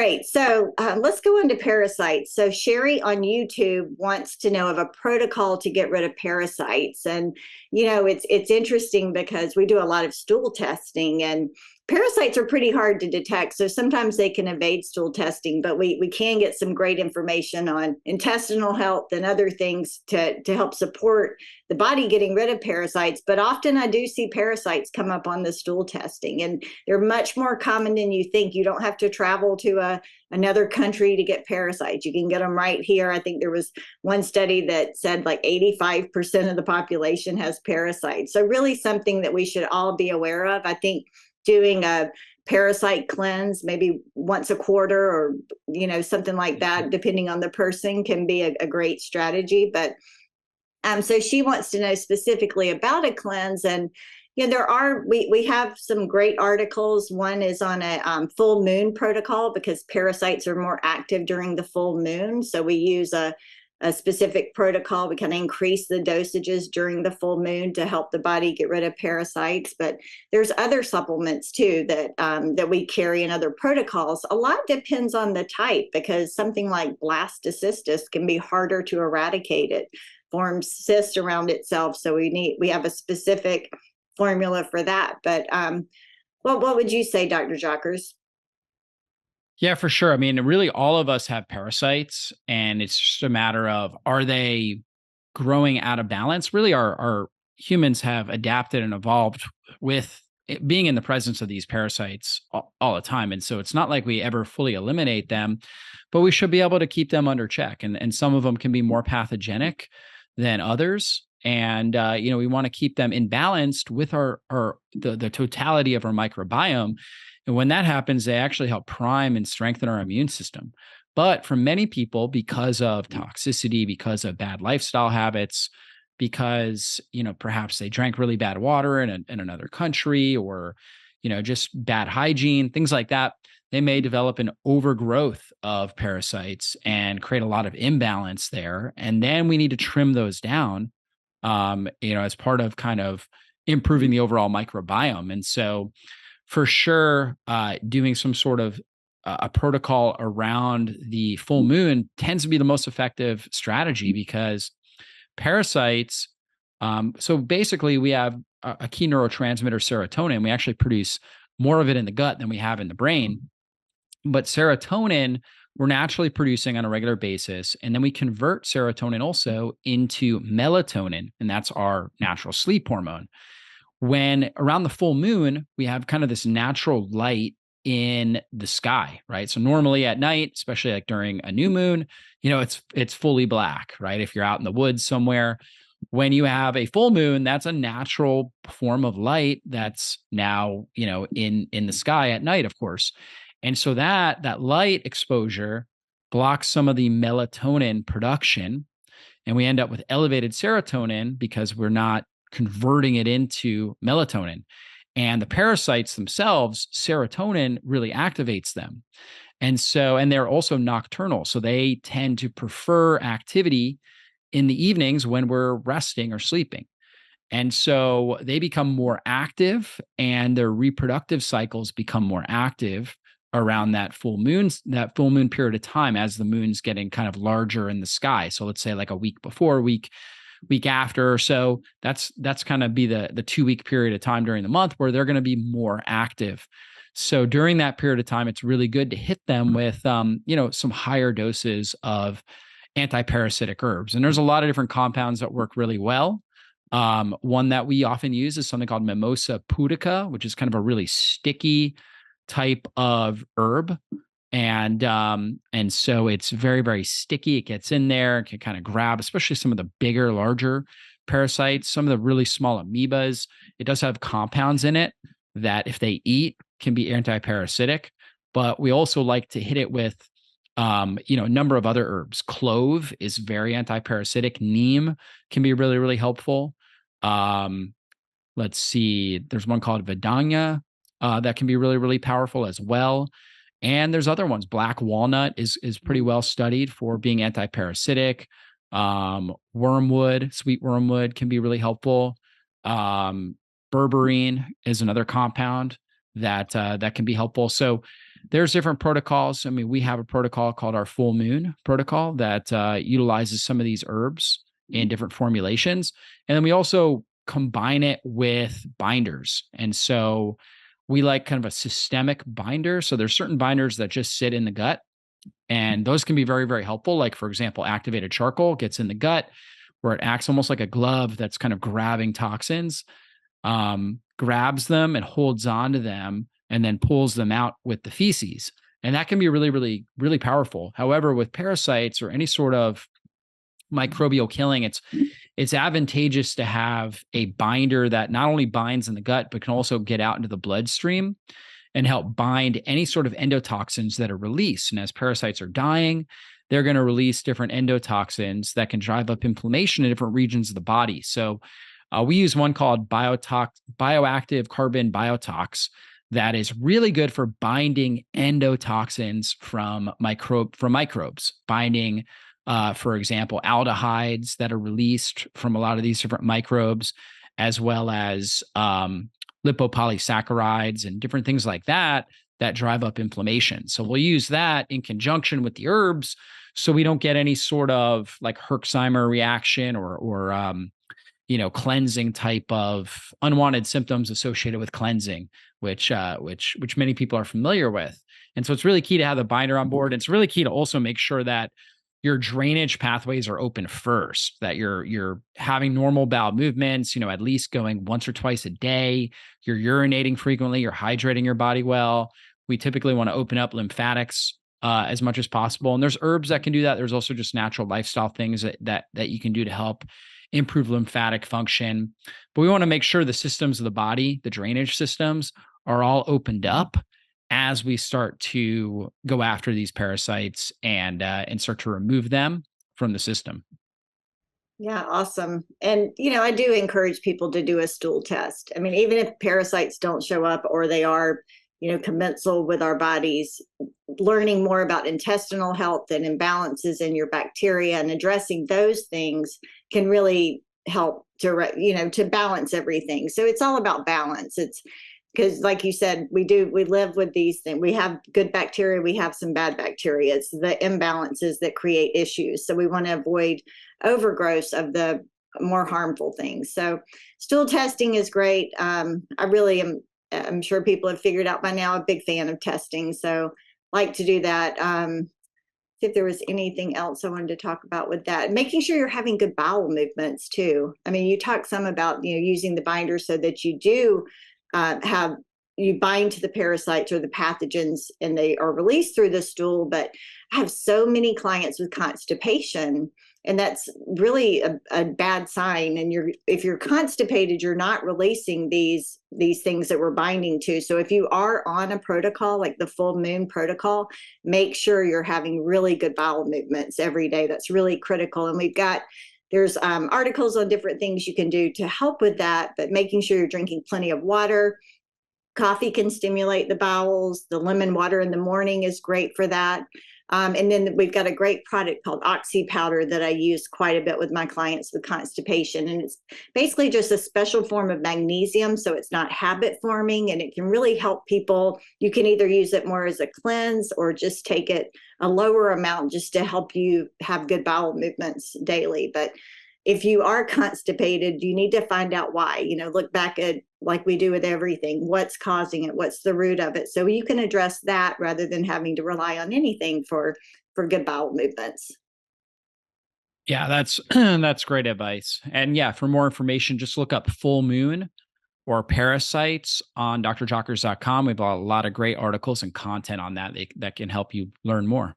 Great. So let's go into parasites. So Sherry on YouTube wants to know of a protocol to get rid of parasites. And, it's interesting because we do a lot of stool testing and parasites are pretty hard to detect. So sometimes they can evade stool testing, but we can get some great information on intestinal health and other things to help support the body getting rid of parasites. But often I do see parasites come up on the stool testing, and they're much more common than you think. You don't have to travel to another country to get parasites. You can get them right here. I think there was one study that said like 85% of the population has parasites. So really something that we should all be aware of. I think doing a parasite cleanse maybe once a quarter or something like that, depending on the person, can be a great strategy. But so she wants to know specifically about a cleanse. And we have some great articles. One is on a full moon protocol because parasites are more active during the full moon. So we use a specific protocol. We can increase the dosages during the full moon to help the body get rid of parasites. But there's other supplements too that we carry in other protocols. A lot depends on the type, because something like blastocystis can be harder to eradicate. It forms cysts around itself. So we have a specific formula for that. But what would you say, Dr. Jockers? Yeah, for sure. I mean, really all of us have parasites, and it's just a matter of, are they growing out of balance? Really, our humans have adapted and evolved with being in the presence of these parasites all the time. And so it's not like we ever fully eliminate them, but we should be able to keep them under check. And some of them can be more pathogenic than others. And we want to keep them in balance with the totality of our microbiome. And when that happens, they actually help prime and strengthen our immune system. But for many people, because of toxicity, because of bad lifestyle habits, because perhaps they drank really bad water in another country, or just bad hygiene, things like that, they may develop an overgrowth of parasites and create a lot of imbalance there. And then we need to trim those down, as part of kind of improving the overall microbiome. And so for sure, doing some sort of a protocol around the full moon tends to be the most effective strategy, because parasites, so basically we have a key neurotransmitter, serotonin. We actually produce more of it in the gut than we have in the brain. But serotonin, we're naturally producing on a regular basis. And then we convert serotonin also into melatonin, and that's our natural sleep hormone. When around the full moon, we have kind of this natural light in the sky, right? So normally at night, especially like during a new moon, it's fully black, right? If you're out in the woods somewhere. When you have a full moon, that's a natural form of light that's now, in the sky at night, of course. And so that light exposure blocks some of the melatonin production, and we end up with elevated serotonin because we're not converting it into melatonin. And the parasites themselves, serotonin really activates them. And they're also nocturnal. So they tend to prefer activity in the evenings when we're resting or sleeping. And so they become more active, and their reproductive cycles become more active around that full moon period of time, as the moon's getting kind of larger in the sky. So let's say like a week before, week after or so, that's kind of be the 2-week period of time during the month where they're going to be more active. So during that period of time, it's really good to hit them with, some higher doses of antiparasitic herbs. And there's a lot of different compounds that work really well. One that we often use is something called Mimosa pudica, which is kind of a really sticky type of herb. And so it's very, very sticky. It gets in there, it can kind of grab, especially some of the bigger, larger parasites, some of the really small amoebas. It does have compounds in it that, if they eat, can be antiparasitic. But we also like to hit it with, a number of other herbs. Clove is very antiparasitic. Neem can be really, really helpful. Let's see, there's one called Vidanya that can be really, really powerful as well. And there's other ones. Black walnut is pretty well studied for being antiparasitic. Wormwood, sweet wormwood, can be really helpful. Berberine is another compound that can be helpful. So there's different protocols. I mean, we have a protocol called our full moon protocol that utilizes some of these herbs in different formulations. And then we also combine it with binders. And so we like kind of a systemic binder. So there's certain binders that just sit in the gut, and those can be very, very helpful. Like, for example, activated charcoal gets in the gut where it acts almost like a glove that's kind of grabbing toxins, grabs them and holds on to them and then pulls them out with the feces. And that can be really, really, really powerful. However, with parasites or any sort of microbial killing, it's advantageous to have a binder that not only binds in the gut, but can also get out into the bloodstream and help bind any sort of endotoxins that are released. And as parasites are dying, they're going to release different endotoxins that can drive up inflammation in different regions of the body. So we use one called bioactive carbon biotox that is really good for binding endotoxins from microbes, binding, for example, aldehydes that are released from a lot of these different microbes, as well as lipopolysaccharides and different things like that that drive up inflammation. So we'll use that in conjunction with the herbs so we don't get any sort of like Herxheimer reaction or cleansing type of unwanted symptoms associated with cleansing, which many people are familiar with. And so it's really key to have the binder on board. It's really key to also make sure that your drainage pathways are open first, that you're having normal bowel movements, at least going once or twice a day. You're urinating frequently, you're hydrating your body well. We typically want to open up lymphatics as much as possible. And there's herbs that can do that. There's also just natural lifestyle things that you can do to help improve lymphatic function. But we want to make sure the systems of the body, the drainage systems, are all opened up as we start to go after these parasites and start to remove them from the system. Yeah, awesome. And, I do encourage people to do a stool test. I mean, even if parasites don't show up or they are, commensal with our bodies, learning more about intestinal health and imbalances in your bacteria and addressing those things can really help to balance everything. So it's all about balance. It's because, like you said, we live with these things. We have good bacteria, we have some bad bacteria. It's the imbalances that create issues. So we want to avoid overgrowth of the more harmful things. So stool testing is great. I'm sure people have figured out by now, a big fan of testing. So like to do that. See if there was anything else I wanted to talk about with that. Making sure you're having good bowel movements too. I mean, you talked some about, using the binder so that you do you bind to the parasites or the pathogens and they are released through the stool. But I have so many clients with constipation, and that's really a bad sign. And if you're constipated, you're not releasing these things that we're binding to. So if you are on a protocol like the full moon protocol, make sure you're having really good bowel movements every day. That's really critical. And there's articles on different things you can do to help with that, but making sure you're drinking plenty of water. Coffee can stimulate the bowels. The lemon water in the morning is great for that. And then we've got a great product called Oxy Powder that I use quite a bit with my clients with constipation. And it's basically just a special form of magnesium, so it's not habit forming, and it can really help people. You can either use it more as a cleanse or just take it a lower amount just to help you have good bowel movements daily. But if you are constipated, you need to find out why. Look back at, like we do with everything, what's causing it, what's the root of it, so you can address that rather than having to rely on anything for good bowel movements. Yeah, that's that's great advice. And yeah, for more information, just look up full moon or parasites on drjockers.com. We've got a lot of great articles and content on that can help you learn more.